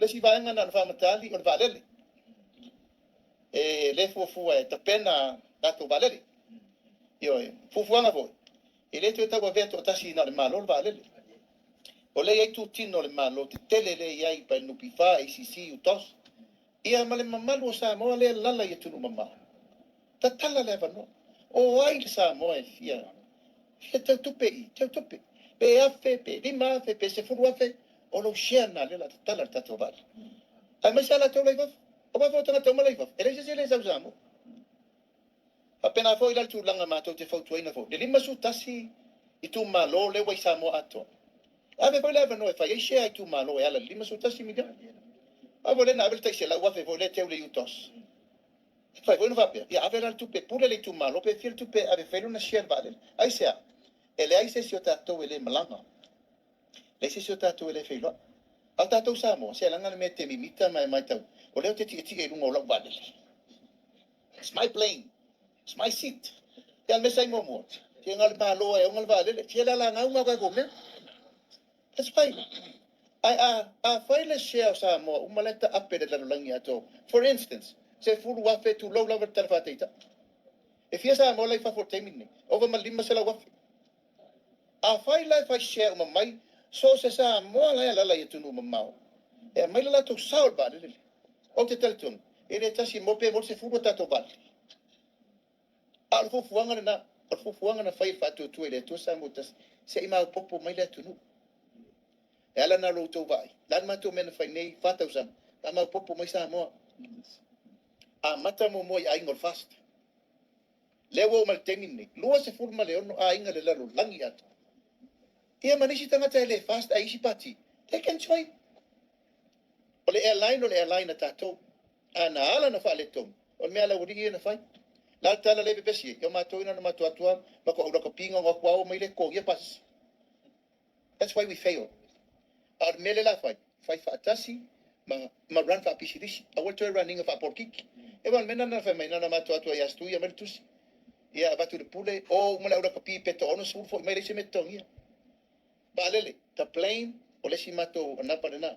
le si vaenga na whamatali o le valele. Le fuafua e tapena dato valele. Io fufuanga voi. E le tu tawa veto tasi na le malo le valele. O le ai tu tino le malo te tele le iai pa nupi fa i sisi utos. Ia male mamalu o Samoa le lala i tunu mama. Ta tala le vano. O ai le Samoa e fia. Fia tau tupe i, tau tupe. Pe afe, pe lima afe, pe se furu afe. O lo shea na le la ta tala ta to vale. Ai mai sala tau leifaf. O ba fo tanga tau ma leifaf. E le se le sau Samoa. Apena fo ila tu langa matou te fautu ina fo. Le lima su tasi i tu malo le wai Samoa ato. Ave fo le vano e fai, e shea i tu malo e ala lima su tasi mi dea. Ave le na ave taise la wafe fo le teu le utos. Fai voi no vape. Ia ave la tupe pule le tu malo pe fil tupe ave felu na share vale. Ai sea. Ele ai se si o tatou ele malanga. Le se si o tatou ele feiloa. Au tatou Samoa, se langa me te mimita mai tau. O leo te tika i runga o lau vale. It's my plane. It's my seat. Ia me sai momo. Tia ngal malo e ngal vale. Tia la ngau ngau ka gome. That's fine. I fai le share Samoa umaleta apere la langi ato. For instance, se furu wafe tu low level tarfateita. If yes Samoa lai fa for temini. Over malima se la wafe. A fai lai fai share mai. So se Samoa lai la lai tunu mamao. E mai la tu saul ba le. O te telton. E le tasi mo pe mo se furu tato ba. Al fuanga na al fuanga na fai fa tu tu ele tu Samoa tas se ima popo mai la tunu. E ala na lo tau vai. Lan mato mena fai nei fatau sam. La mau popo mai Samoa. A mata mo moi a ingol fast. Lewo mal temini. Lua se furma le ono a inga le lalo langi atu. Ia manisi tangata ele fast a isi pati. They can try. O le airline a tatou. A na ala na wha le tom. O le mea la urigi na fai. La tala lebe besi. Yo mato ina na mato atua. Mako ura ka pinga ngok wao mai le kogia pas. That's why we fail. Ar mele la fai. Fai fatasi. Ma run fa pisirisi. A wato running fa porkiki. E wan mena na fai mai na mato atua yastu ya mertusi. Ia batu de pule o mala ura kapi peto ono sul fo mai se metongia. Balele, ta plane o le si mato na pa na.